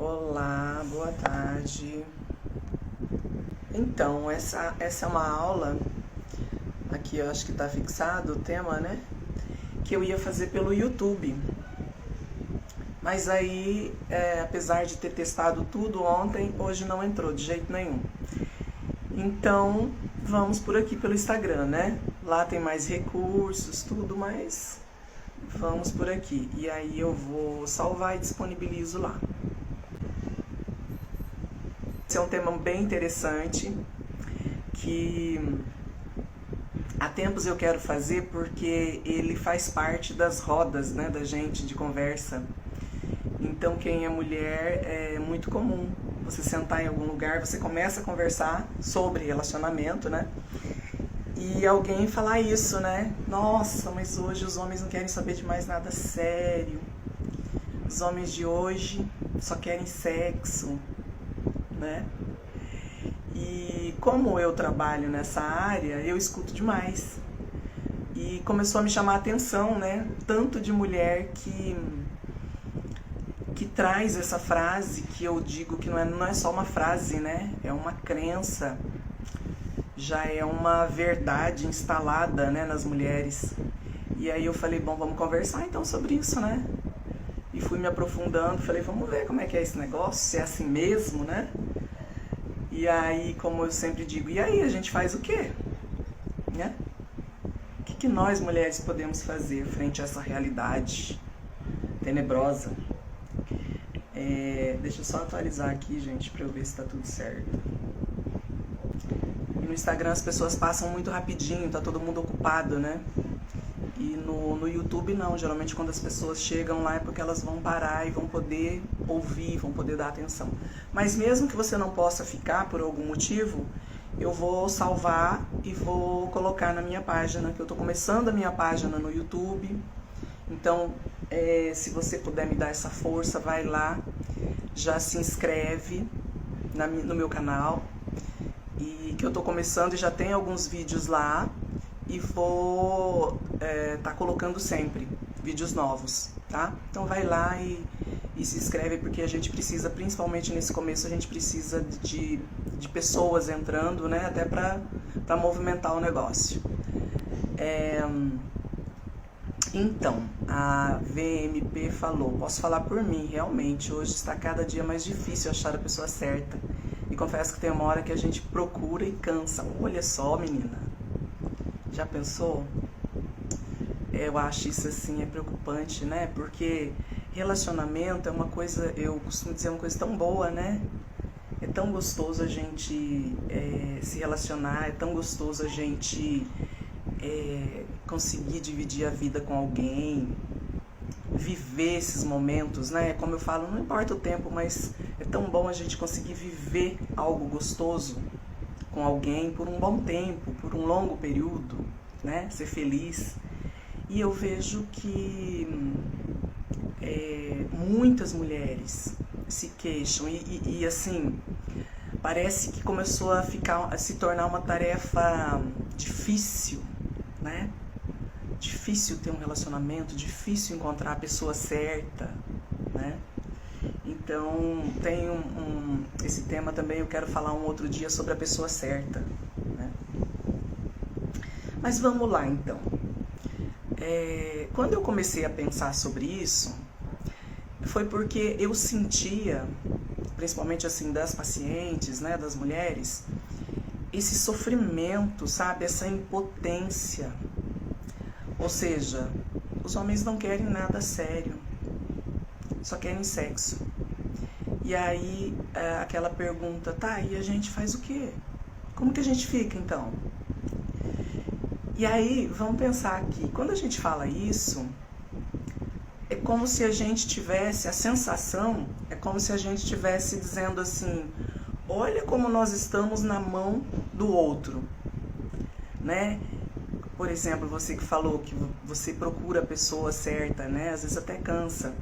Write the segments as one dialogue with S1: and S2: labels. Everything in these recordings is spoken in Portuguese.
S1: Olá, boa tarde. Então, essa é uma aula, aqui eu acho que está fixado o tema, né? Que eu ia fazer pelo YouTube. Mas aí, apesar de ter testado tudo ontem, hoje não entrou de jeito nenhum. Então, vamos por aqui pelo Instagram, né? Lá tem mais recursos, tudo, mas vamos por aqui. E aí eu vou salvar e disponibilizo lá. Esse é um tema bem interessante, que há tempos eu quero fazer porque ele faz parte das rodas, né, da gente de conversa. Então, quem é mulher, é muito comum você sentar em algum lugar, você começa a conversar sobre relacionamento, né? E alguém falar isso, né? Nossa, mas hoje os homens não querem saber de mais nada sério. Os homens de hoje só querem sexo, né? E como eu trabalho nessa área, eu escuto demais. E começou a me chamar a atenção, né? Tanto de mulher que traz essa frase, que eu digo que não é só uma frase, né? É uma crença, já é uma verdade instalada, né, nas mulheres. E aí eu falei, bom, vamos conversar então sobre isso, né? E fui me aprofundando, falei, vamos ver como é que é esse negócio, se é assim mesmo, né? E aí, como eu sempre digo, e aí a gente faz o quê? Né? O que nós mulheres podemos fazer frente a essa realidade tenebrosa? Deixa eu só atualizar aqui, gente, pra eu ver se tá tudo certo. E no Instagram as pessoas passam muito rapidinho, tá todo mundo ocupado, né? E no YouTube não, geralmente quando as pessoas chegam lá é porque elas vão parar e vão poder ouvir, vão poder dar atenção. Mas mesmo que você não possa ficar por algum motivo, eu vou salvar e vou colocar na minha página, que eu tô começando a minha página no YouTube. Então, se você puder me dar essa força, vai lá, já se inscreve no meu canal, e que eu tô começando e já tem alguns vídeos lá, e vou tá colocando sempre vídeos novos, tá? Então vai lá e se inscreve, porque a gente precisa, principalmente nesse começo, a gente precisa de pessoas entrando, né? Até para movimentar o negócio. Então, a VMP falou, posso falar por mim, realmente, hoje está cada dia mais difícil achar a pessoa certa. E confesso que tem uma hora que a gente procura e cansa. Olha só, menina. Já pensou? Eu acho isso assim, é preocupante, né? Porque relacionamento é uma coisa, eu costumo dizer, uma coisa tão boa, né? É tão gostoso a gente se relacionar, é tão gostoso a gente conseguir dividir a vida com alguém, viver esses momentos, né? Como eu falo, não importa o tempo, mas é tão bom a gente conseguir viver algo gostoso com alguém por um bom tempo, por um longo período, né? Ser feliz. E eu vejo que muitas mulheres se queixam e assim, parece que começou a se tornar uma tarefa difícil, né? Difícil ter um relacionamento, difícil encontrar a pessoa certa, né? Então, tem esse tema também, eu quero falar um outro dia sobre a pessoa certa, né? Mas vamos lá, então. Quando eu comecei a pensar sobre isso, foi porque eu sentia, principalmente assim, das pacientes, né, das mulheres, esse sofrimento, sabe, essa impotência. Ou seja, os homens não querem nada sério, só querem sexo. E aí, aquela pergunta, tá, e a gente faz o quê? Como que a gente fica, então? E aí, vamos pensar aqui, quando a gente fala isso, é como se a gente tivesse, a sensação é como se a gente estivesse dizendo assim, olha como nós estamos na mão do outro, né? Por exemplo, você que falou que você procura a pessoa certa, né? Às vezes até cansa.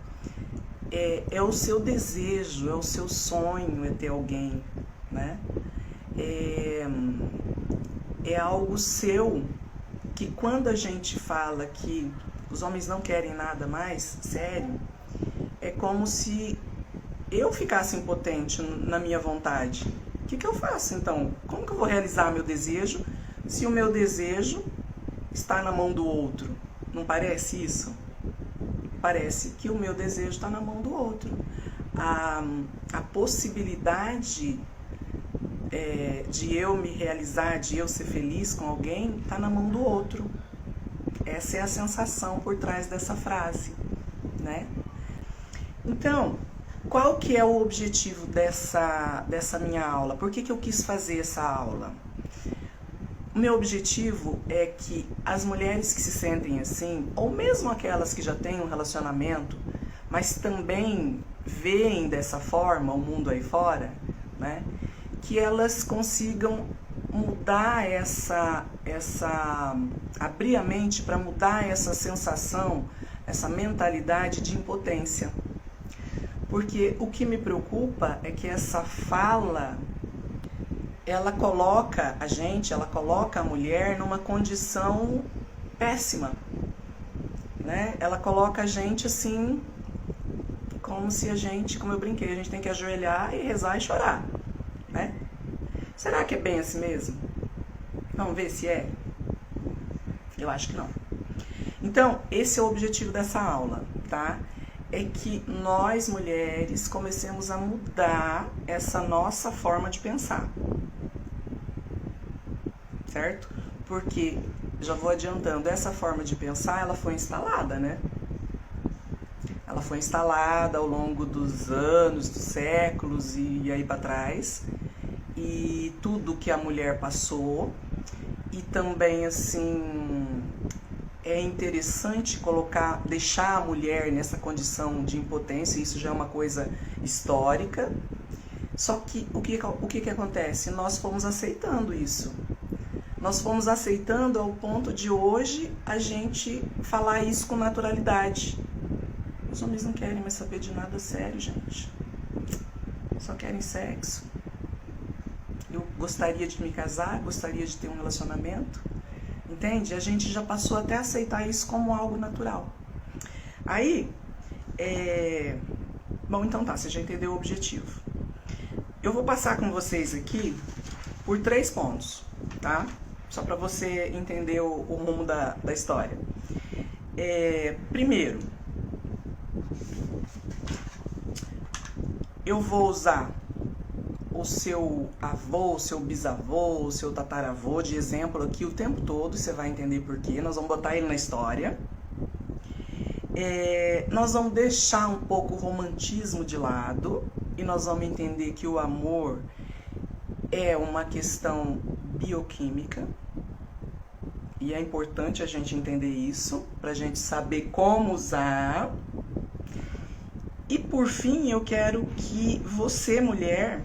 S1: É o seu desejo, é o seu sonho é ter alguém, né? É algo seu, que quando a gente fala que os homens não querem nada mais sério, é como se eu ficasse impotente na minha vontade, o que eu faço então? Como que eu vou realizar meu desejo se o meu desejo está na mão do outro? Não parece isso? Parece que o meu desejo está na mão do outro. A possibilidade de eu me realizar, de eu ser feliz com alguém, está na mão do outro. Essa é a sensação por trás dessa frase, né? Então, qual que é o objetivo dessa minha aula? Por que eu quis fazer essa aula? O meu objetivo é que as mulheres que se sentem assim, ou mesmo aquelas que já têm um relacionamento, mas também veem dessa forma o mundo aí fora, né? Que elas consigam mudar abrir a mente para mudar essa sensação, essa mentalidade de impotência. Porque o que me preocupa é que essa fala, ela coloca a mulher numa condição péssima, né? Ela coloca a gente assim, como se como eu brinquei, a gente tem que ajoelhar e rezar e chorar, né? Será que é bem assim mesmo? Vamos ver se é? Eu acho que não. Então, esse é o objetivo dessa aula, tá? É que nós, mulheres, comecemos a mudar essa nossa forma de pensar. Certo? Porque, já vou adiantando, essa forma de pensar, ela foi instalada, né? Ela foi instalada ao longo dos anos, dos séculos e aí para trás. E tudo que a mulher passou. E também, assim, é interessante deixar a mulher nessa condição de impotência, isso já é uma coisa histórica. Só que o que acontece? Nós fomos aceitando isso. Nós fomos aceitando ao ponto de hoje a gente falar isso com naturalidade. Os homens não querem mais saber de nada sério, gente. Só querem sexo. Eu gostaria de me casar, gostaria de ter um relacionamento. Entende? A gente já passou até a aceitar isso como algo natural. Aí, bom, então tá, você já entendeu o objetivo. Eu vou passar com vocês aqui por 3 pontos, tá? Só para você entender o rumo da história. Primeiro, eu vou usar o seu avô, o seu bisavô, o seu tataravô de exemplo aqui o tempo todo, você vai entender por quê. Nós vamos botar ele na história. Nós vamos deixar um pouco o romantismo de lado e nós vamos entender que o amor é uma questão bioquímica. E é importante a gente entender isso, para a gente saber como usar. E por fim, eu quero que você, mulher,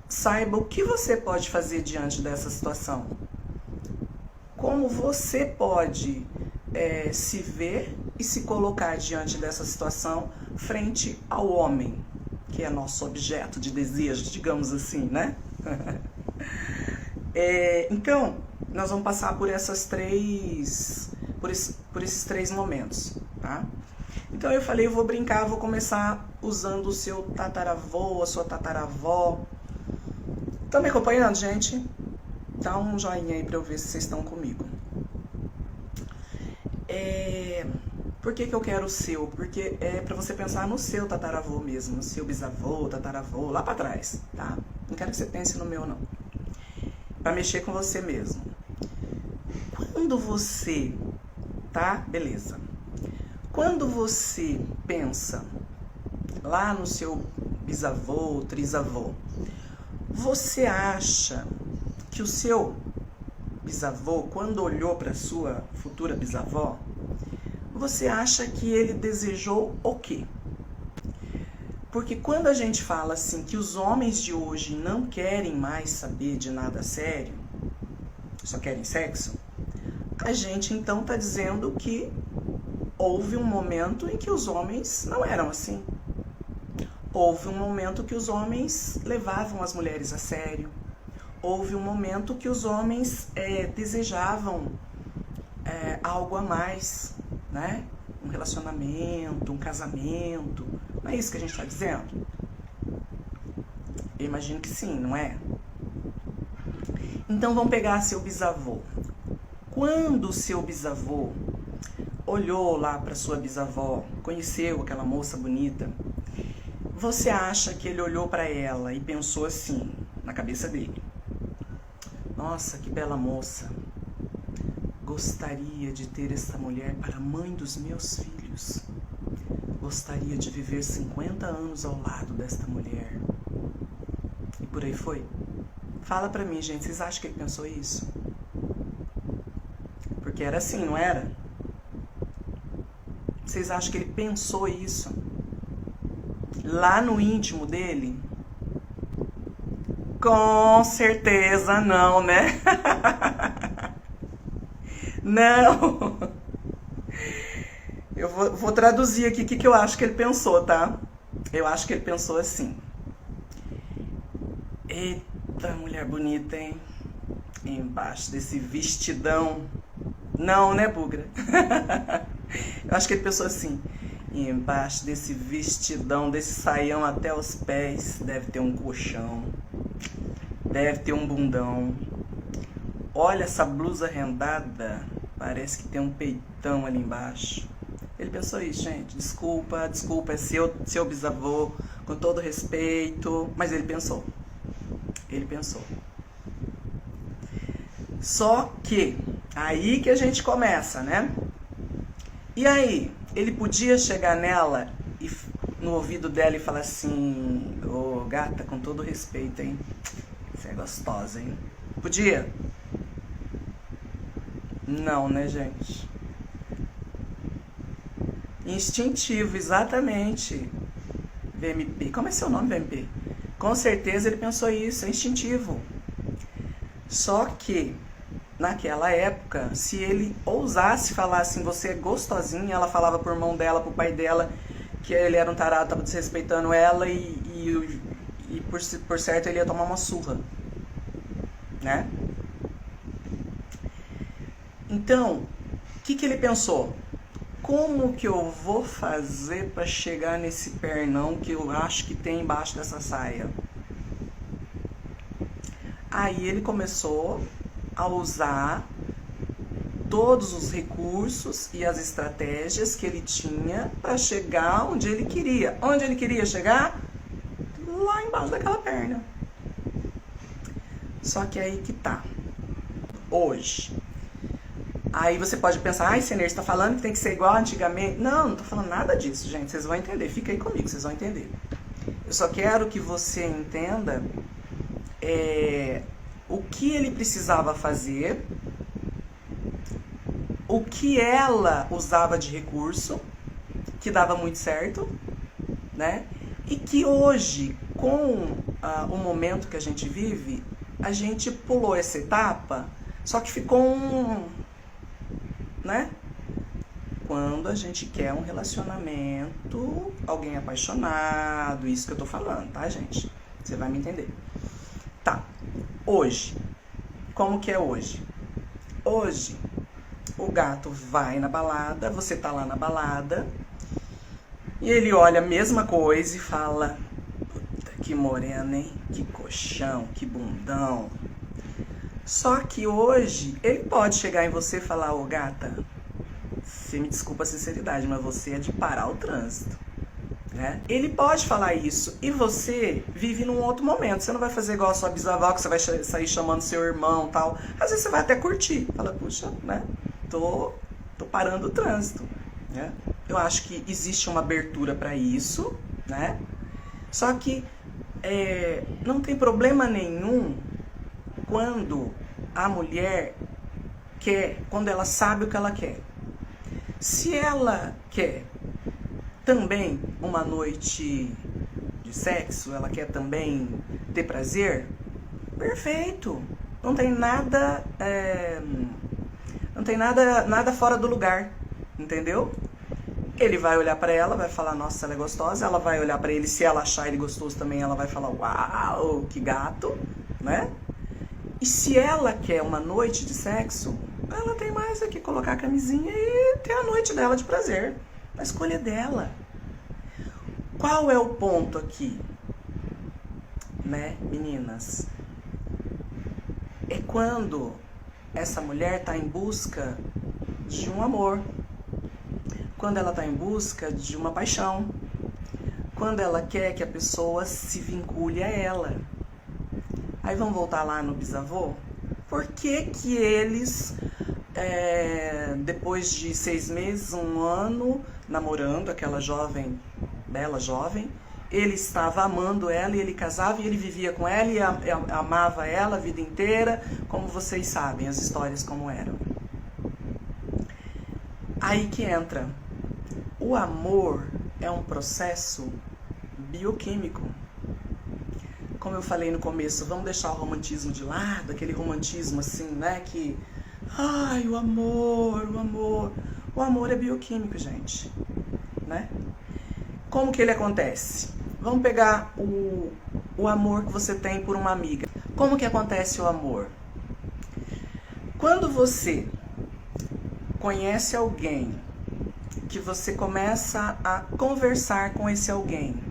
S1: saiba o que você pode fazer diante dessa situação. Como você pode se ver e se colocar diante dessa situação frente ao homem, que é nosso objeto de desejo, digamos assim, né? Então, nós vamos passar por esses 3 momentos, tá? Então eu falei, eu vou brincar, vou começar usando o seu tataravô, a sua tataravó. Estão me acompanhando, gente? Dá um joinha aí pra eu ver se vocês estão comigo. Por que eu quero o seu? Porque é pra você pensar no seu tataravô mesmo, no seu bisavô, tataravô, lá pra trás, tá? Não quero que você pense no meu, não. Pra mexer com você mesmo. Quando você, tá? Beleza. Quando você pensa lá no seu bisavô, trisavô, você acha que o seu bisavô, quando olhou para sua futura bisavó, você acha que ele desejou o quê? Porque quando a gente fala assim que os homens de hoje não querem mais saber de nada sério, só querem sexo, a gente então está dizendo que houve um momento em que os homens não eram assim. Houve um momento que os homens levavam as mulheres a sério. Houve um momento que os homens desejavam algo a mais, né? um relacionamento, um casamento. Não é isso que a gente está dizendo? Eu imagino que sim, não é? Então vamos pegar seu bisavô. Quando o seu bisavô olhou lá para sua bisavó, conheceu aquela moça bonita, você acha que ele olhou para ela e pensou assim, na cabeça dele: nossa, que bela moça, gostaria de ter essa mulher para mãe dos meus filhos, gostaria de viver 50 anos ao lado desta mulher, e por aí foi? Fala pra mim, gente, vocês acham que ele pensou isso? Porque era assim, não era? Vocês acham que ele pensou isso? Lá no íntimo dele? Com certeza não, né? Não. Eu vou traduzir aqui o que eu acho que ele pensou, tá? Eu acho que ele pensou assim: eita, mulher bonita, hein? Embaixo desse vestidão. Não, né, bugra? Eu acho que ele pensou assim: embaixo desse vestidão, desse saião até os pés, deve ter um colchão, deve ter um bundão. Olha essa blusa rendada, parece que tem um peitão ali embaixo. Ele pensou isso, gente. Desculpa, é seu bisavô, com todo respeito, mas ele pensou. Ele pensou. Só que, aí que a gente começa, né? E aí, ele podia chegar nela e no ouvido dela e falar assim: ô, gata, com todo respeito, hein? Você é gostosa, hein? Podia? Não, né, gente? Instintivo, exatamente. VMP. Como é seu nome, VMP? Com certeza ele pensou isso, é instintivo. Só que, naquela época, se ele ousasse falar assim: você é gostosinha, ela falava pro irmão dela, pro pai dela, que ele era um tarado, tava desrespeitando ela e por certo ele ia tomar uma surra, né? Então, o que ele pensou? Como que eu vou fazer para chegar nesse pernão que eu acho que tem embaixo dessa saia? Aí ele começou a usar todos os recursos e as estratégias que ele tinha para chegar onde ele queria. Onde ele queria chegar? Lá embaixo daquela perna. Só que aí que tá. Hoje. Aí você pode pensar: ai, Senhor, você tá falando que tem que ser igual antigamente? Não, não tô falando nada disso, gente. Vocês vão entender. Fica aí comigo, vocês vão entender. Eu só quero que você entenda o que ele precisava fazer, o que ela usava de recurso, que dava muito certo, né? E que hoje, com o momento que a gente vive, a gente pulou essa etapa, só que ficou né? Quando a gente quer um relacionamento, alguém apaixonado, isso que eu tô falando, tá, gente? Você vai me entender. Tá, hoje, como que é hoje? Hoje, o gato vai na balada, você tá lá na balada, e ele olha a mesma coisa e fala: puta, que morena, hein? Que colchão, que bundão. Só que hoje, ele pode chegar em você e falar: ô, gata, você me desculpa a sinceridade, mas você é de parar o trânsito, né? Ele pode falar isso e você vive num outro momento. Você não vai fazer igual a sua bisavó, que você vai sair chamando seu irmão e tal. Às vezes você vai até curtir. Fala: puxa, né? Tô parando o trânsito, né? Eu acho que existe uma abertura para isso, né? Só que não tem problema nenhum quando a mulher quer, quando ela sabe o que ela quer. Se ela quer também uma noite de sexo, ela quer também ter prazer, perfeito. Não tem nada, nada fora do lugar, entendeu? Ele vai olhar pra ela, vai falar: nossa, ela é gostosa. Ela vai olhar pra ele, se ela achar ele gostoso também, ela vai falar: uau, que gato, né? E se ela quer uma noite de sexo, ela tem mais é que colocar a camisinha e ter a noite dela de prazer. A escolha é dela. Qual é o ponto aqui, né, meninas? É quando essa mulher está em busca de um amor, quando ela está em busca de uma paixão, quando ela quer que a pessoa se vincule a ela. Aí vamos voltar lá no bisavô? Por que que eles, depois de 6 meses, 1 ano, namorando aquela jovem, bela jovem, ele estava amando ela e ele casava e ele vivia com ela e amava ela a vida inteira, como vocês sabem, as histórias como eram. Aí que entra. O amor é um processo bioquímico. Como eu falei no começo, vamos deixar o romantismo de lado, aquele romantismo assim, né, que... Ai, o amor, o amor. O amor é bioquímico, gente, né? Como que ele acontece? Vamos pegar o amor que você tem por uma amiga. Como que acontece o amor? Quando você conhece alguém, que você começa a conversar com esse alguém,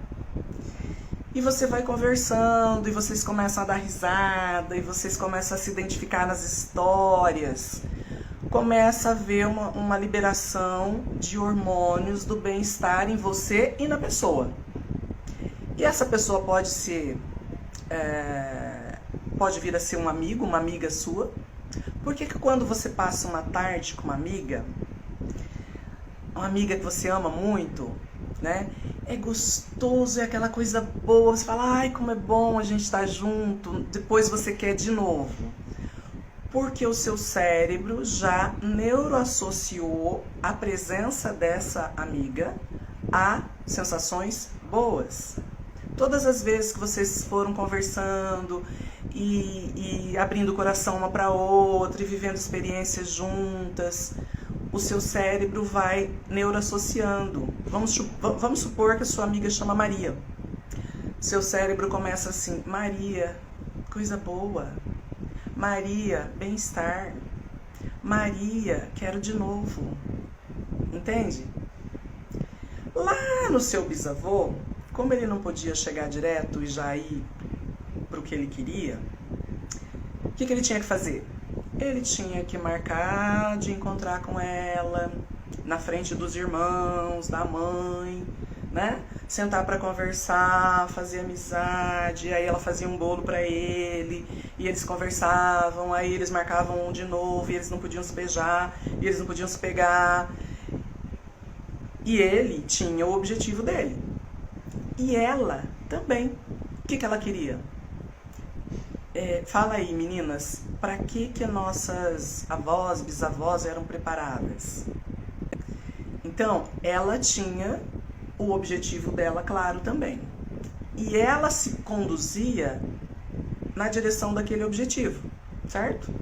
S1: e você vai conversando, e vocês começam a dar risada, e vocês começam a se identificar nas histórias, começa a haver uma liberação de hormônios do bem-estar em você e na pessoa. E essa pessoa pode ser, pode vir a ser um amigo, uma amiga sua. Por que que quando você passa uma tarde com uma amiga que você ama muito, né? É gostoso, é aquela coisa boa, você fala, ai, como é bom a gente estar junto, depois você quer de novo. Porque o seu cérebro já neuroassociou a presença dessa amiga a sensações boas. Todas as vezes que vocês foram conversando e abrindo o coração uma para outra e vivendo experiências juntas, o seu cérebro vai neuroassociando. Vamos supor que a sua amiga chama Maria. Seu cérebro começa assim, Maria, coisa boa. Maria, bem-estar. Maria, quero de novo. Entende? Lá no seu bisavô, como ele não podia chegar direto e já ir para o que ele queria, o que ele tinha que fazer? Ele tinha que marcar de encontrar com ela na frente dos irmãos, da mãe, né? Sentar para conversar, fazer amizade, aí ela fazia um bolo para ele, e eles conversavam, aí eles marcavam um de novo, e eles não podiam se beijar, e eles não podiam se pegar. E ele tinha o objetivo dele. E ela também. O que ela queria? Fala aí, meninas, para que nossas avós, bisavós eram preparadas? Então, ela tinha o objetivo dela claro também. E ela se conduzia na direção daquele objetivo, certo?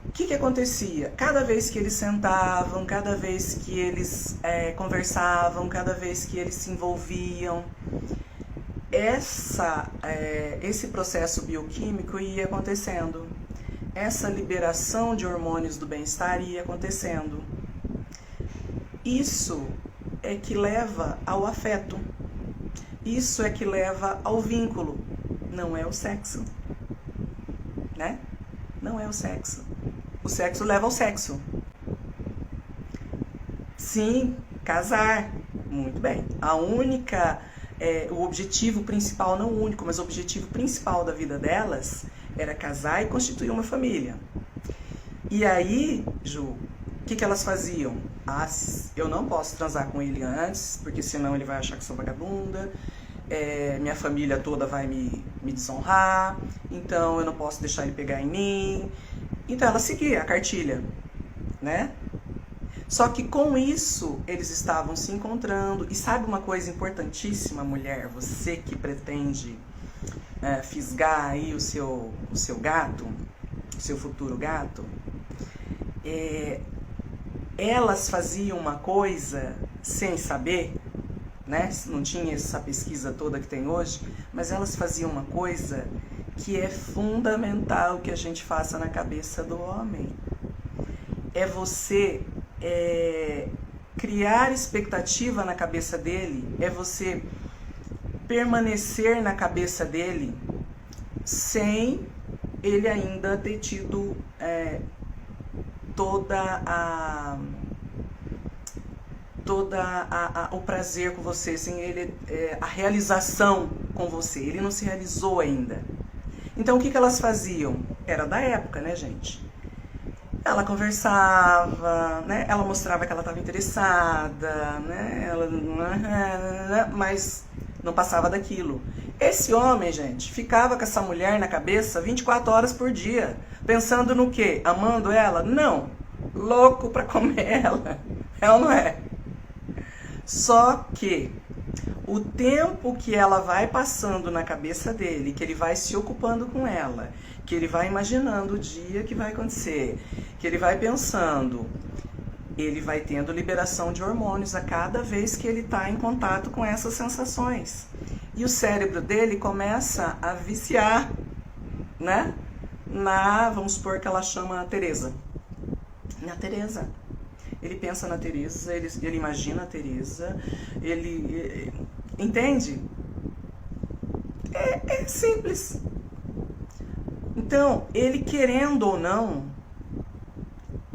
S1: O que acontecia? Cada vez que eles sentavam, cada vez que eles conversavam, cada vez que eles se envolviam, esse processo bioquímico ia acontecendo. Essa liberação de hormônios do bem-estar ia acontecendo. Isso é que leva ao afeto. Isso é que leva ao vínculo. Não é o sexo, né? Não é o sexo. O sexo leva ao sexo. Sim, casar. Muito bem. O objetivo principal, não o único, mas o objetivo principal da vida delas era casar e constituir uma família. E aí, Ju, o que elas faziam? Eu não posso transar com ele antes, porque senão ele vai achar que sou vagabunda, minha família toda vai me desonrar, então eu não posso deixar ele pegar em mim. Então ela seguia a cartilha, né? Só que com isso eles estavam se encontrando. E sabe uma coisa importantíssima, mulher? Você que pretende fisgar aí o seu gato, o seu futuro gato, elas faziam uma coisa sem saber, né? Não tinha essa pesquisa toda que tem hoje, mas elas faziam uma coisa que é fundamental que a gente faça na cabeça do homem. É você criar expectativa na cabeça dele, é você permanecer na cabeça dele sem ele ainda ter tido o prazer com você, sem ele a realização com você. Ele não se realizou ainda. Então o que elas faziam? Era da época, né, gente? Ela conversava, né? Ela mostrava que ela estava interessada, né? Mas não passava daquilo. Esse homem, gente, ficava com essa mulher na cabeça 24 horas por dia, pensando no quê? Amando ela? Não. Louco pra comer ela. É ou não é? Só que o tempo que ela vai passando na cabeça dele, que ele vai se ocupando com ela, que ele vai imaginando o dia que vai acontecer, que ele vai pensando, ele vai tendo liberação de hormônios a cada vez que ele está em contato com essas sensações. E o cérebro dele começa a viciar, né? Vamos supor que ela chama a Tereza. Na Tereza. Ele pensa na Tereza, ele imagina a Tereza, ele entende? É simples. Então, ele querendo ou não,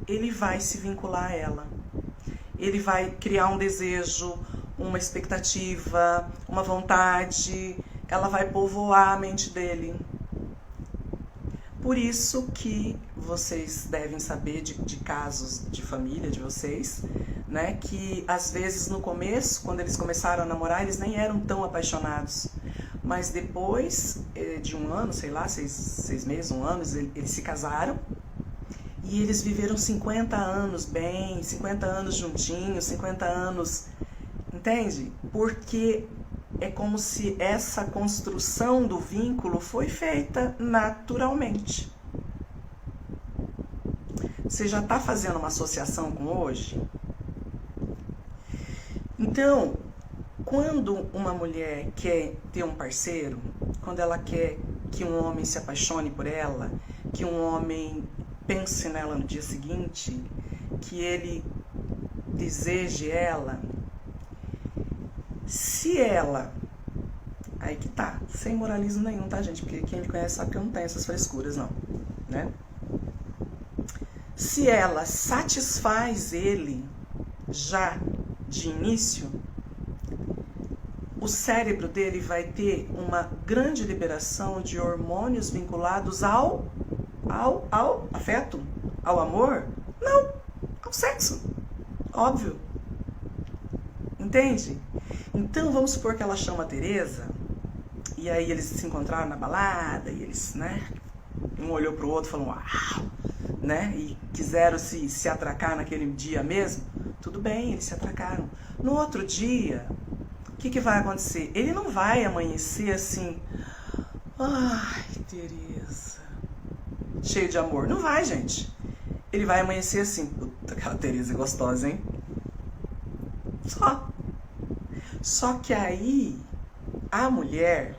S1: ele vai se vincular a ela. Ele vai criar um desejo, uma expectativa, uma vontade. Ela vai povoar a mente dele. Por isso que vocês devem saber de casos de família de vocês, né? Que às vezes no começo, quando eles começaram a namorar, eles nem eram tão apaixonados. Mas depois de um ano, sei lá, seis meses, um ano, eles se casaram. E eles viveram 50 anos bem, 50 anos juntinhos, 50 anos, entende? Porque é como se essa construção do vínculo foi feita naturalmente. Você já está fazendo uma associação com hoje? Então, quando uma mulher quer ter um parceiro, quando ela quer que um homem se apaixone por ela, que um homem pense nela no dia seguinte, que ele deseje ela, se ela, aí que tá, sem moralismo nenhum, tá, gente? Porque quem me conhece sabe que eu não tenho essas frescuras, não, né? Se ela satisfaz ele já de início, o cérebro dele vai ter uma grande liberação de hormônios vinculados ao afeto, ao amor? Não, ao sexo, óbvio. Entende? Então vamos supor que ela chama a Tereza, e aí eles se encontraram na balada, e eles, né, um olhou pro outro e falou, uau, né, e quiseram se atracar naquele dia mesmo. Tudo bem, eles se atracaram. No outro dia, o que vai acontecer? Ele não vai amanhecer assim, ai, Tereza, cheio de amor. Não vai, gente. Ele vai amanhecer assim, puta, aquela Tereza é gostosa, hein? Só que aí, a mulher,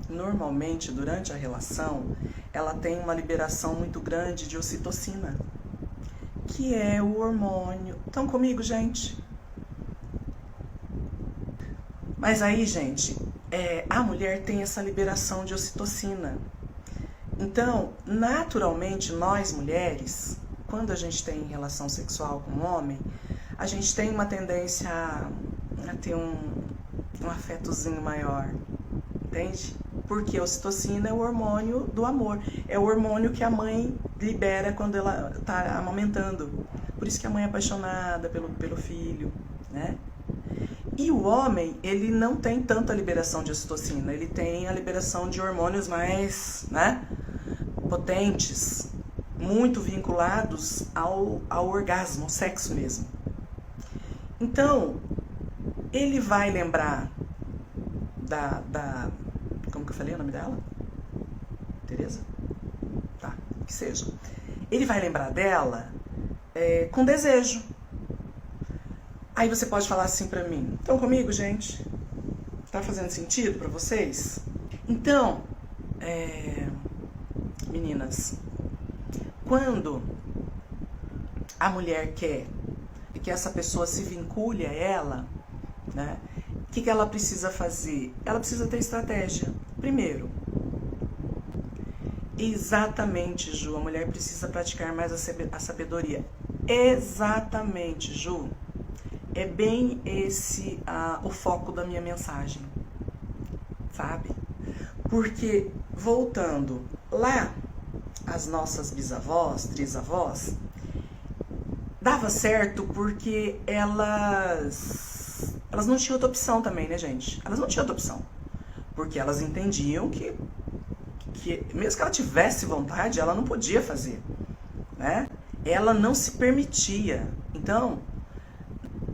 S1: normalmente, durante a relação, ela tem uma liberação muito grande de ocitocina, que é o hormônio. Estão comigo, gente? Mas aí, gente, a mulher tem essa liberação de ocitocina. Então, naturalmente, nós mulheres, quando a gente tem relação sexual com um homem, a gente tem uma tendência a ter um afetozinho maior, entende? Porque a ocitocina é o hormônio do amor, é o hormônio que a mãe libera quando ela está amamentando. Por isso que a mãe é apaixonada pelo filho, né? E o homem, ele não tem tanta liberação de ocitocina, ele tem a liberação de hormônios mais, né, potentes, muito vinculados ao orgasmo, ao sexo mesmo. Então, ele vai lembrar como que eu falei o nome dela? Tereza? Tá, que seja. Ele vai lembrar dela com desejo. Aí você pode falar assim pra mim, estão comigo, gente? Tá fazendo sentido pra vocês? Então, meninas, quando a mulher quer que essa pessoa se vincule a ela, né? O que ela precisa fazer? Ela precisa ter estratégia. Primeiro, exatamente, Ju, a mulher precisa praticar mais a sabedoria. Exatamente, Ju. É bem esse o foco da minha mensagem, sabe? Porque, voltando lá, as nossas bisavós, trisavós, dava certo porque elas não tinham outra opção também, né, gente? Elas não tinham outra opção. Porque elas entendiam que mesmo que ela tivesse vontade, ela não podia fazer, né? Ela não se permitia. Então,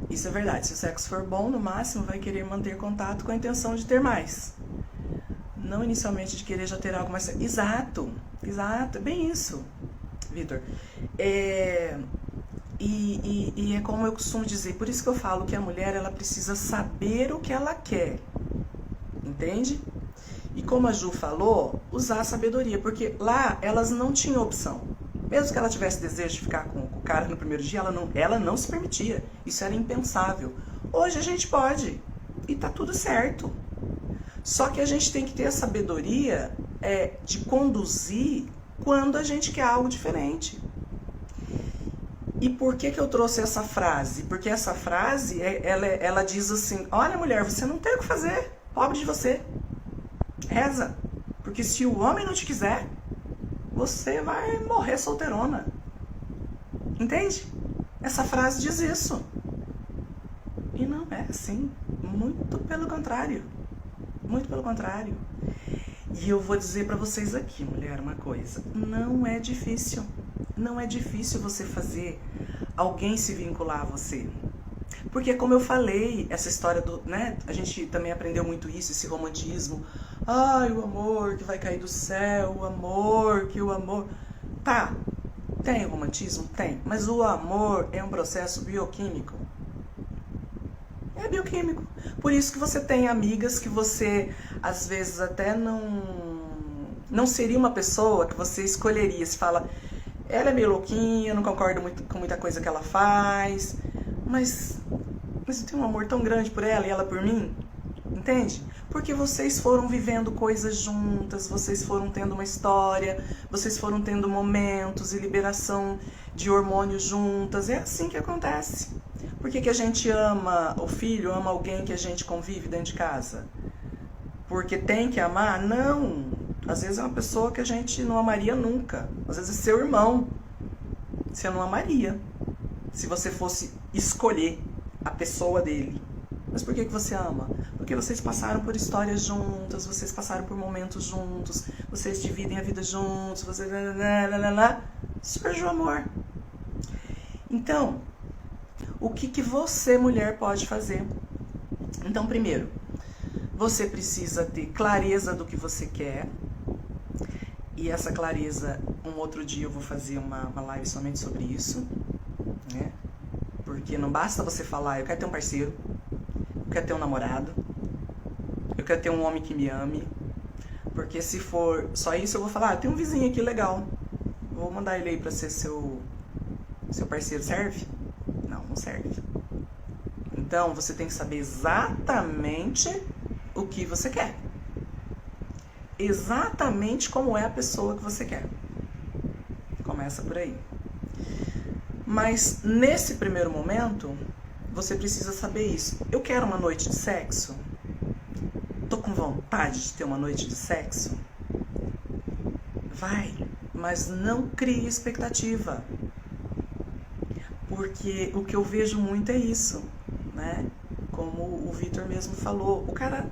S1: isso é verdade. Se o sexo for bom, no máximo vai querer manter contato com a intenção de ter mais. Não inicialmente de querer já ter algo mais... Exato, é bem isso, Vitor. E é como eu costumo dizer, por isso que eu falo que a mulher, ela precisa saber o que ela quer, entende? E como a Ju falou, usar a sabedoria, porque lá elas não tinham opção. Mesmo que ela tivesse desejo de ficar com o cara no primeiro dia, ela não se permitia. Isso era impensável. Hoje a gente pode, e tá tudo certo. Só que a gente tem que ter a sabedoria de conduzir quando a gente quer algo diferente. E por que eu trouxe essa frase? Porque essa frase, ela diz assim, olha mulher, você não tem o que fazer, pobre de você. Reza, porque se o homem não te quiser, você vai morrer solteirona. Entende? Essa frase diz isso. E não é assim. Muito pelo contrário. Muito pelo contrário. E eu vou dizer pra vocês aqui, mulher, uma coisa. Não é difícil. Não é difícil você fazer alguém se vincular a você. Porque, como eu falei, essa história do, né? A gente também aprendeu muito isso, esse romantismo. Ai, o amor que vai cair do céu, o amor, que o amor... Tá, tem romantismo? Tem. Mas o amor é um processo bioquímico. É bioquímico. Por isso que você tem amigas que você, às vezes, até não seria uma pessoa que você escolheria. Você fala, ela é meio louquinha, eu não concordo muito com muita coisa que ela faz, mas eu tenho um amor tão grande por ela e ela por mim. Entende? Porque vocês foram vivendo coisas juntas, vocês foram tendo uma história, vocês foram tendo momentos e liberação de hormônios juntas. É assim que acontece. Por que a gente ama o filho, ama alguém que a gente convive dentro de casa? Porque tem que amar? Não. Às vezes é uma pessoa que a gente não amaria nunca. Às vezes é seu irmão. Você não amaria se você fosse escolher a pessoa dele. Mas por que você ama? Porque vocês passaram por histórias juntas, vocês passaram por momentos juntos, vocês dividem a vida juntos, vocês... surge o amor. Então, o que você, mulher, pode fazer? Então, primeiro, você precisa ter clareza do que você quer. E essa clareza, um outro dia eu vou fazer uma live somente sobre isso, né? Porque não basta você falar, eu quero ter um parceiro, eu quero ter um namorado, eu quero ter um homem que me ame. Porque se for só isso, eu vou falar, tem um vizinho aqui legal, vou mandar ele aí pra ser seu parceiro. Serve? Não serve. Então, você tem que saber exatamente o que você quer. Exatamente como é a pessoa que você quer. Começa por aí. Mas, nesse primeiro momento, você precisa saber isso. Eu quero uma noite de sexo? Tô com vontade de ter uma noite de sexo? Vai, mas não crie expectativa. Porque o que eu vejo muito é isso, né? Como o Vitor mesmo falou, o cara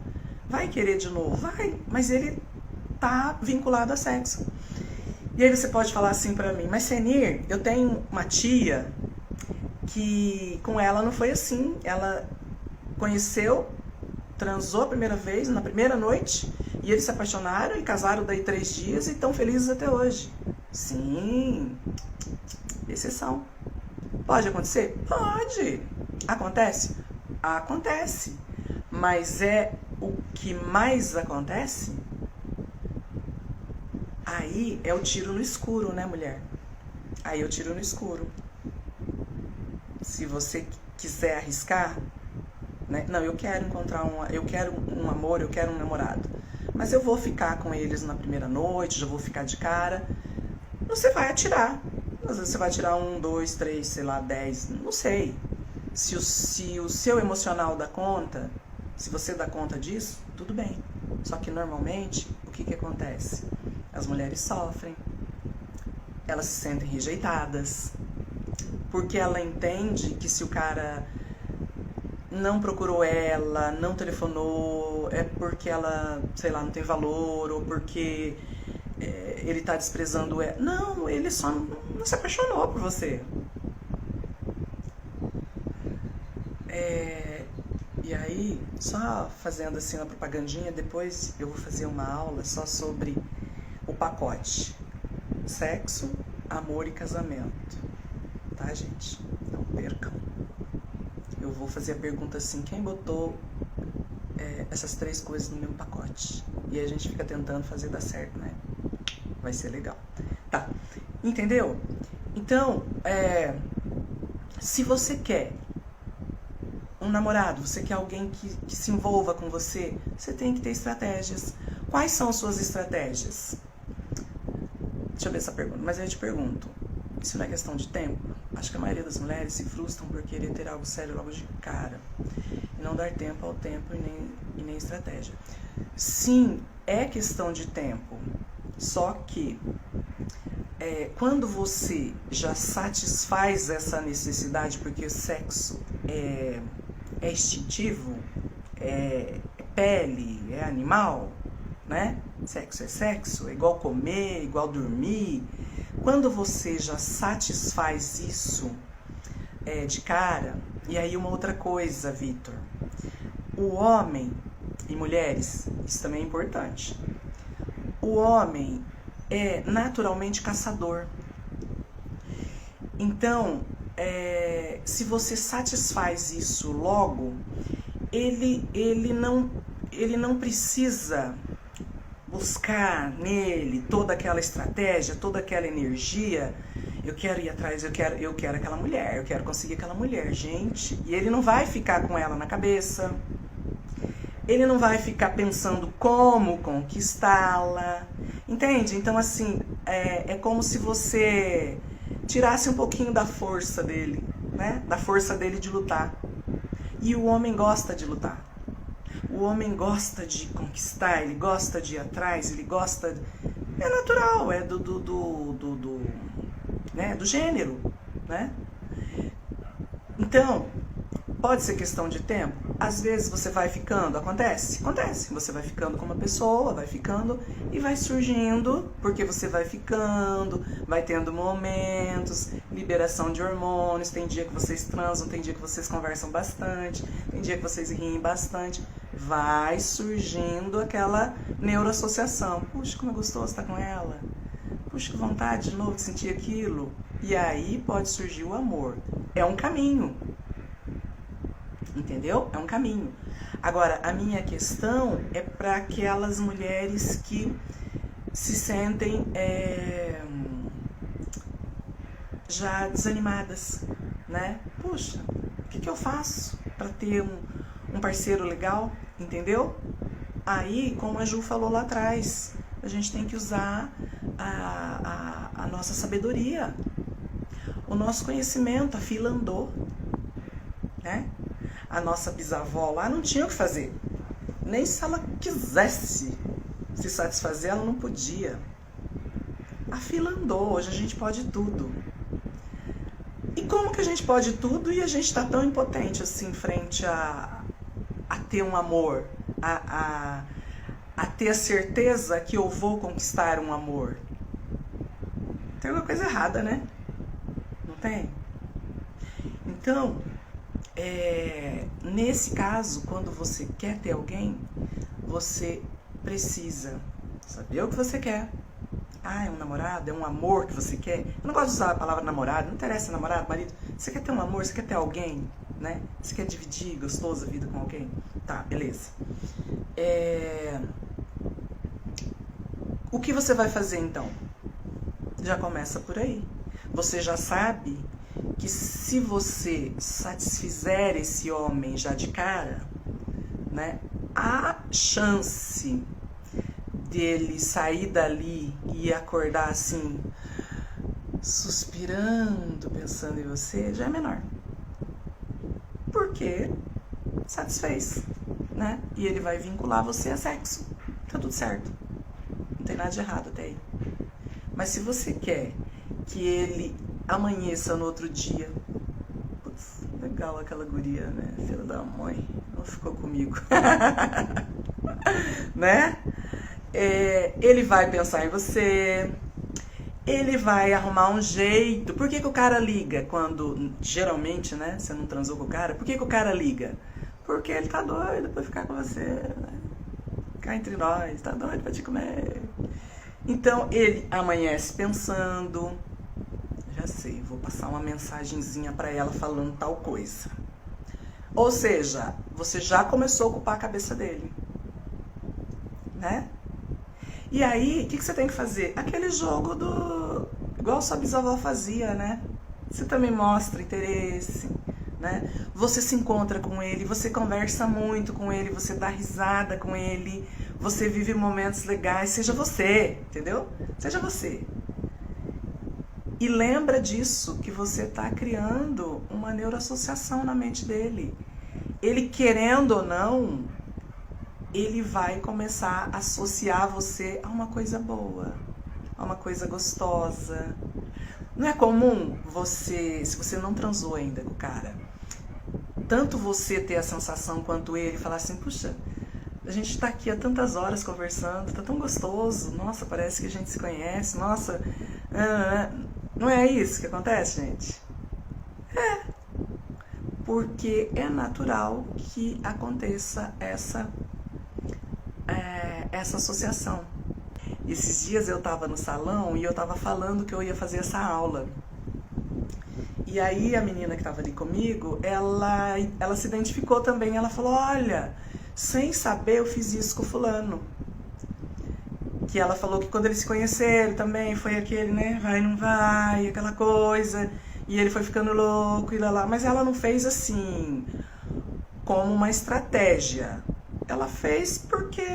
S1: vai querer de novo, vai, mas ele tá vinculado a sexo. E aí você pode falar assim pra mim, mas Senir, eu tenho uma tia que com ela não foi assim. Ela conheceu, transou a primeira vez, na primeira noite, e eles se apaixonaram e casaram daí 3 dias e estão felizes até hoje. Sim, exceção. Pode acontecer? Pode. Acontece? Acontece. Mas é o que mais acontece? Aí é o tiro no escuro, né, mulher? Aí é o tiro no escuro. se você quiser arriscar, né? Não, eu quero um amor, eu quero um namorado. Mas eu vou ficar com eles na primeira noite, já vou ficar de cara. Você vai atirar. Às vezes você vai atirar 1, 2, 3, sei lá, 10, não sei. Se o seu emocional dá conta, se você dá conta disso, tudo bem. Só que normalmente, o que acontece? As mulheres sofrem, elas se sentem rejeitadas, porque ela entende que se o cara não procurou ela, não telefonou, é porque ela, sei lá, não tem valor, ou porque ele tá desprezando ela. Não, ele só não se apaixonou por você. E aí, só fazendo assim uma propagandinha, depois eu vou fazer uma aula só sobre o pacote: sexo, amor e casamento. Tá, gente? Não percam. Eu vou fazer a pergunta assim: quem botou essas 3 coisas no meu pacote? E a gente fica tentando fazer dar certo, né? Vai ser legal. Tá, entendeu? Então, se você quer um namorado, você quer alguém que se envolva com você, você tem que ter estratégias. Quais são suas estratégias? Deixa eu ver essa pergunta, mas eu te pergunto, isso não é questão de tempo? Acho que a maioria das mulheres se frustram por querer ter algo sério logo de cara e não dar tempo ao tempo e nem estratégia. Sim, é questão de tempo, só que quando você já satisfaz essa necessidade, porque o sexo é instintivo, é pele, é animal, né? Sexo é sexo, é igual comer, igual dormir. Quando você já satisfaz isso de cara, e aí uma outra coisa, Vitor, o homem e mulheres, isso também é importante, o homem é naturalmente caçador. Então, se você satisfaz isso logo, ele não precisa buscar nele toda aquela estratégia, toda aquela energia. Eu quero ir atrás, eu quero aquela mulher, eu quero conseguir aquela mulher, gente. E ele não vai ficar com ela na cabeça. Ele não vai ficar pensando como conquistá-la. Entende? Então, assim, é como se você tirasse um pouquinho da força dele, né? Da força dele de lutar. E o homem gosta de lutar. O homem gosta de conquistar, ele gosta de ir atrás, ele gosta... É natural, é do gênero, né? Então, pode ser questão de tempo. Às vezes você vai ficando, acontece. Você vai ficando com uma pessoa, vai ficando e vai surgindo, porque você vai ficando, vai tendo momentos, liberação de hormônios, tem dia que vocês transam, tem dia que vocês conversam bastante, tem dia que vocês riem bastante. Vai surgindo aquela neuroassociação. Puxa, como é gostoso estar com ela. Puxa, que vontade de novo de sentir aquilo. E aí pode surgir o amor. É um caminho. Entendeu? É um caminho. Agora, a minha questão é para aquelas mulheres que se sentem já desanimadas, né? Puxa, o que eu faço para ter um parceiro legal? Entendeu? Aí, como a Ju falou lá atrás, a gente tem que usar a nossa sabedoria, o nosso conhecimento. A fila andou, né? A nossa bisavó lá não tinha o que fazer. Nem se ela quisesse se satisfazer, ela não podia. A fila andou, hoje a gente pode tudo. E como que a gente pode tudo e a gente está tão impotente assim frente a ter um amor, a ter a certeza que eu vou conquistar um amor? Tem alguma coisa errada, né? Não tem? Então, nesse caso, quando você quer ter alguém, você precisa saber o que você quer. Ah, é um namorado? É um amor que você quer? Eu não gosto de usar a palavra namorado, não interessa namorado, marido. Você quer ter um amor, você quer ter alguém, né? Você quer dividir gostoso a vida com alguém? Tá, beleza. O que você vai fazer então? Já começa por aí. Você já sabe que se você satisfizer esse homem já de cara, né, a chance dele sair dali e acordar assim, suspirando, pensando em você, já é menor. Porque satisfez, né? E ele vai vincular você a sexo. Tá tudo certo. Não tem nada de errado até aí. Mas se você quer que ele amanheça no outro dia, putz, legal aquela guria, né? Filha da mãe, não ficou comigo. Né? Ele vai pensar em você, ele vai arrumar um jeito. Por que o cara liga quando, geralmente, né, você não transou com o cara? Por que o cara liga? Porque ele tá doido pra ficar com você, né? Ficar entre nós, tá doido pra te comer. Então ele amanhece pensando, já sei, vou passar uma mensagenzinha pra ela falando tal coisa. Ou seja, você já começou a ocupar a cabeça dele, né? E aí, o que você tem que fazer? Aquele jogo do... igual sua bisavó fazia, né? Você também mostra interesse, né? Você se encontra com ele, você conversa muito com ele, você dá risada com ele, você vive momentos legais, seja você, entendeu? Seja você. E lembra disso, que você está criando uma neuroassociação na mente dele. Ele, querendo ou não, ele vai começar a associar você a uma coisa boa, a uma coisa gostosa. Não é comum você, se você não transou ainda com o cara, tanto você ter a sensação quanto ele, falar assim, puxa, a gente tá aqui há tantas horas conversando, tá tão gostoso, nossa, parece que a gente se conhece, nossa, não é isso que acontece, gente? É, porque é natural que aconteça essa associação. Esses dias eu tava no salão e eu tava falando que eu ia fazer essa aula. E aí a menina que tava ali comigo, ela se identificou também. Ela falou, olha, sem saber eu fiz isso com o fulano. Que ela falou que quando eles se conheceram também foi aquele, né, vai, não vai, aquela coisa. E ele foi ficando louco e lá. Mas ela não fez assim, como uma estratégia. Ela fez porque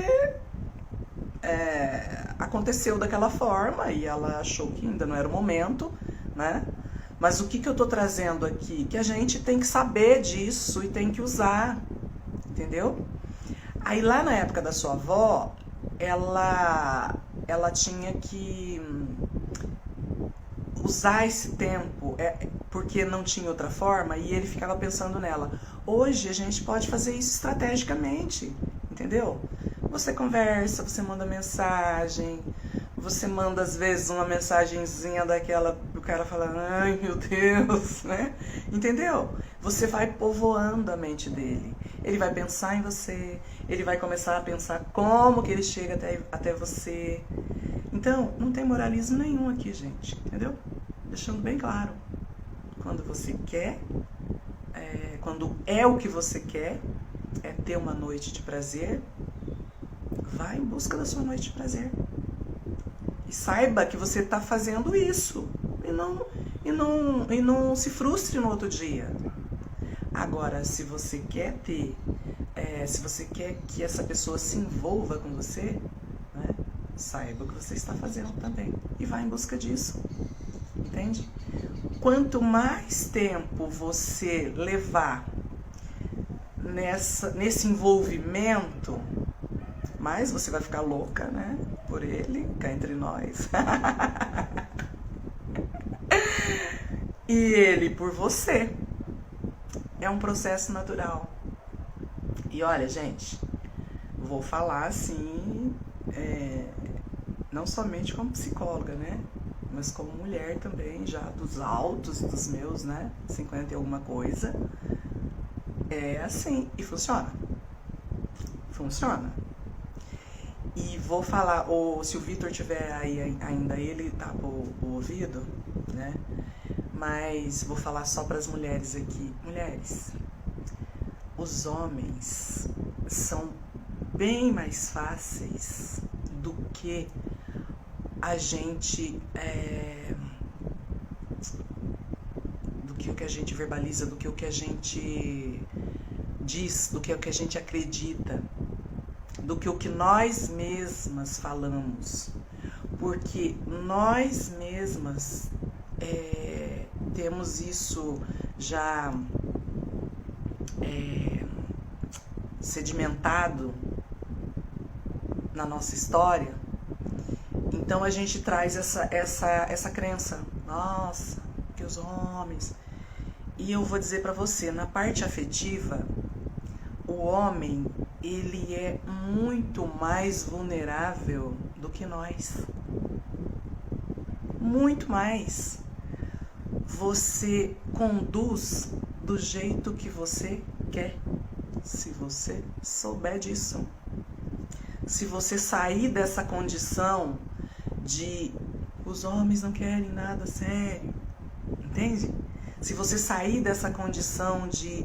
S1: aconteceu daquela forma e ela achou que ainda não era o momento, né? Mas o que eu tô trazendo aqui? Que a gente tem que saber disso e tem que usar, entendeu? Aí lá na época da sua avó, ela tinha que usar esse tempo, porque não tinha outra forma, e ele ficava pensando nela. Hoje a gente pode fazer isso estrategicamente, entendeu? Você conversa, você manda mensagem, você manda às vezes uma mensagenzinha daquela, o cara fala, ai meu Deus, né? Entendeu? Você vai povoando a mente dele. Ele vai pensar em você, ele vai começar a pensar como que ele chega até você. Então, não tem moralismo nenhum aqui, gente, entendeu? Deixando bem claro. Quando você quer, quando é o que você quer, é ter uma noite de prazer, vá em busca da sua noite de prazer. E saiba que você está fazendo isso. E não se frustre no outro dia. Agora, se você quer se você quer que essa pessoa se envolva com você, né, saiba o que você está fazendo também. E vá em busca disso. Entende? Quanto mais tempo você levar nesse envolvimento, mais você vai ficar louca, né? Por ele, cá entre nós. E ele por você. É um processo natural. E olha, gente, vou falar assim, não somente como psicóloga, né? Mas como mulher também, já dos altos dos meus, né? 50 e alguma coisa. É assim, e funciona. Funciona. E vou falar, se o Vitor tiver aí ainda, ele tapa o ouvido, né? Mas vou falar só para as mulheres aqui. Mulheres, os homens são bem mais fáceis do que que o que a gente verbaliza, do que o que a gente diz, do que o que a gente acredita, do que o que nós mesmas falamos. Porque nós mesmas temos isso já sedimentado na nossa história. Então a gente traz essa crença. Nossa, que os homens... E eu vou dizer pra você, na parte afetiva, o homem, ele é muito mais vulnerável do que nós. Muito mais. Você conduz do jeito que você quer, se você souber disso. Se você sair dessa condição de os homens não querem nada sério, entende? Se você sair dessa condição de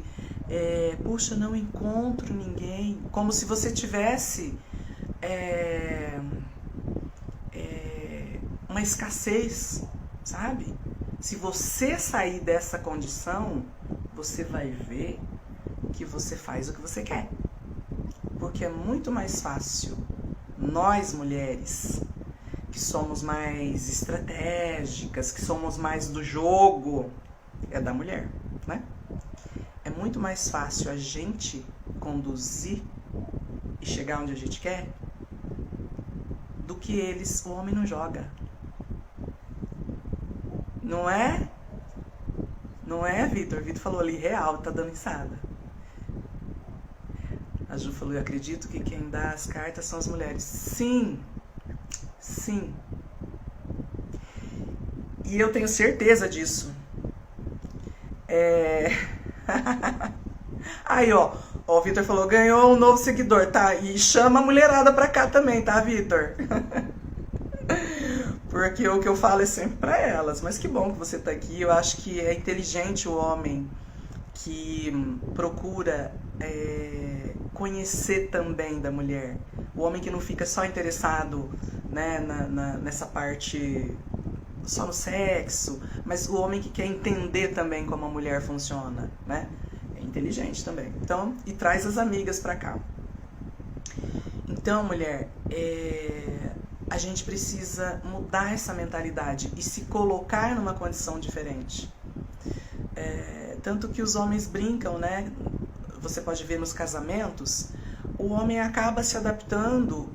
S1: puxa, não encontro ninguém, como se você tivesse uma escassez, sabe? Se você sair dessa condição, você vai ver que você faz o que você quer. Porque é muito mais fácil nós mulheres, que somos mais estratégicas, que somos mais do jogo, é da mulher, né? É muito mais fácil a gente conduzir e chegar onde a gente quer do que eles. O homem não joga. Não é? Não é, Vitor? Vitor falou ali, real, tá dando risada. A Ju falou, eu acredito que quem dá as cartas são as mulheres. Sim, sim. E eu tenho certeza disso. Aí, ó, o Vitor falou, ganhou um novo seguidor, tá? E chama a mulherada pra cá também, tá, Vitor? Porque o que eu falo é sempre pra elas. Mas que bom que você tá aqui. Eu acho que é inteligente o homem que procura conhecer também da mulher. O homem que não fica só interessado, né, nessa parte... só no sexo, mas o homem que quer entender também como a mulher funciona, né? É inteligente também. Então, e traz as amigas pra cá. Então, mulher, a gente precisa mudar essa mentalidade e se colocar numa condição diferente. Tanto que os homens brincam, né? Você pode ver nos casamentos, o homem acaba se adaptando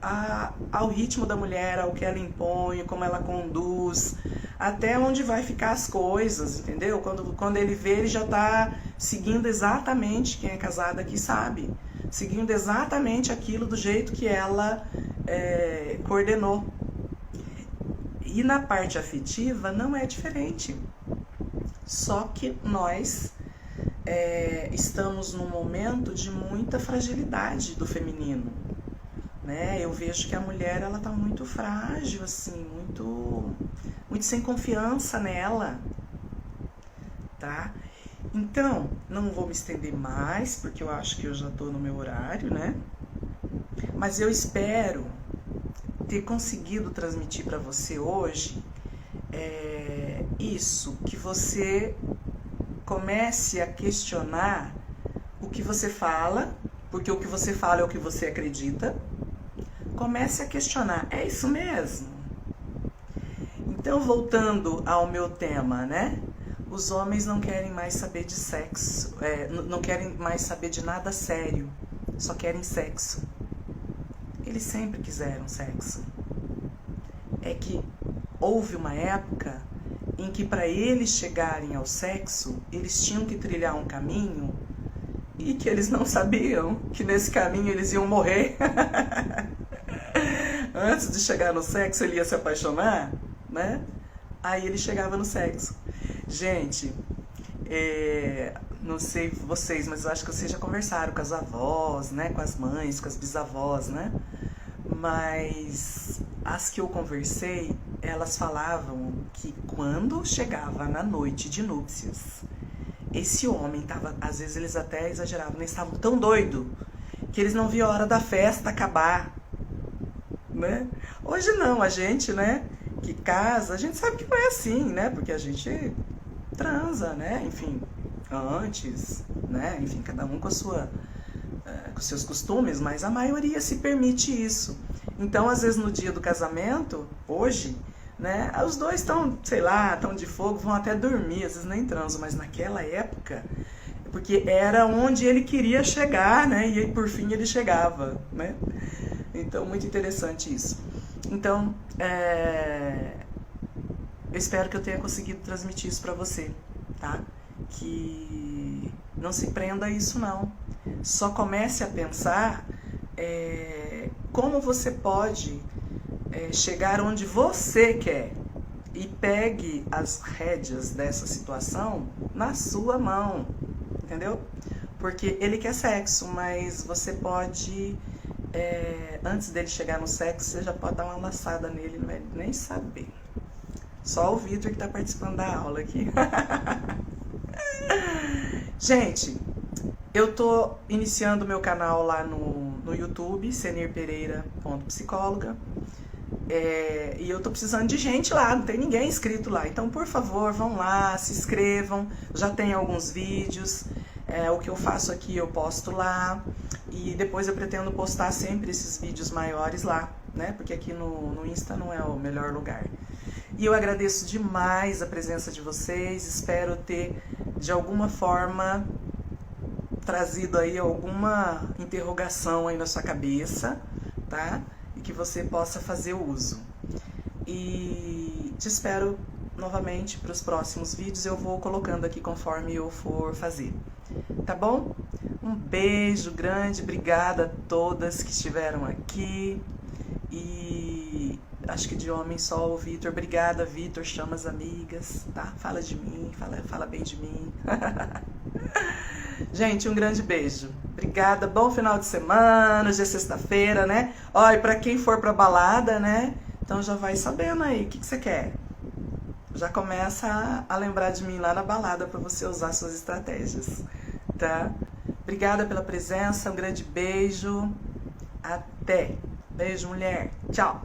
S1: ao ritmo da mulher, ao que ela impõe, como ela conduz, até onde vai ficar as coisas, entendeu? Quando ele vê, ele já está seguindo exatamente, quem é casado aqui sabe, seguindo exatamente aquilo do jeito que ela coordenou. E na parte afetiva não é diferente, só que nós... estamos num momento de muita fragilidade do feminino, né? Eu vejo que a mulher, ela tá muito frágil, assim, muito sem confiança nela, tá? Então, não vou me estender mais, porque eu acho que eu já tô no meu horário, né? Mas eu espero ter conseguido transmitir para você hoje isso, que você comece a questionar o que você fala, porque o que você fala é o que você acredita. Comece a questionar, é isso mesmo? Então, voltando ao meu tema, né? Os homens não querem mais saber de sexo, não querem mais saber de nada sério, só querem sexo. Eles sempre quiseram sexo. É que houve uma época em que para eles chegarem ao sexo, eles tinham que trilhar um caminho e que eles não sabiam que nesse caminho eles iam morrer. Antes de chegar no sexo, ele ia se apaixonar, né? Aí ele chegava no sexo. Gente, não sei vocês, mas eu acho que vocês já conversaram com as avós, né? Com as mães, com as bisavós, né? Mas as que eu conversei, elas falavam que quando chegava na noite de núpcias, esse homem tava, às vezes eles até exageravam, eles estavam tão doidos que eles não viam a hora da festa acabar, né? Hoje não, a gente, né, que casa, a gente sabe que não é assim, né? Porque a gente transa, né? Enfim, antes, né? Enfim, cada um com a sua, com seus costumes, mas a maioria se permite isso. Então, às vezes no dia do casamento, hoje, né? Os dois estão, sei lá, estão de fogo, vão até dormir, às vezes nem transam, mas naquela época, porque era onde ele queria chegar, né? E aí, por fim ele chegava, né? Então, muito interessante isso. Então, eu espero que eu tenha conseguido transmitir isso para você, tá? Que não se prenda a isso, não. Só comece a pensar como você pode chegar onde você quer e pegue as rédeas dessa situação na sua mão, entendeu? Porque ele quer sexo, mas você pode, antes dele chegar no sexo, você já pode dar uma laçada nele, não vai nem saber. Só o Vitor que está participando da aula aqui. Gente, eu tô iniciando o meu canal lá no YouTube, senirpereira.psicóloga. E eu tô precisando de gente lá, não tem ninguém inscrito lá. Então, por favor, vão lá, se inscrevam. Já tem alguns vídeos. O que eu faço aqui eu posto lá. E depois eu pretendo postar sempre esses vídeos maiores lá, né? Porque aqui no Insta não é o melhor lugar. E eu agradeço demais a presença de vocês. Espero ter, de alguma forma, trazido aí alguma interrogação aí na sua cabeça, tá? E que você possa fazer uso. E te espero novamente para os próximos vídeos. Eu vou colocando aqui conforme eu for fazer. Tá bom? Um beijo grande, obrigada a todas que estiveram aqui. E acho que de homem só o Vitor. Obrigada, Vitor. Chama as amigas, tá? Fala de mim, fala bem de mim. Gente, um grande beijo. Obrigada, bom final de semana, hoje é sexta-feira, né? Ó, e pra quem for pra balada, né? Então já vai sabendo aí, o que você quer? Já começa a lembrar de mim lá na balada pra você usar suas estratégias, tá? Obrigada pela presença, um grande beijo. Até. Beijo, mulher. Tchau.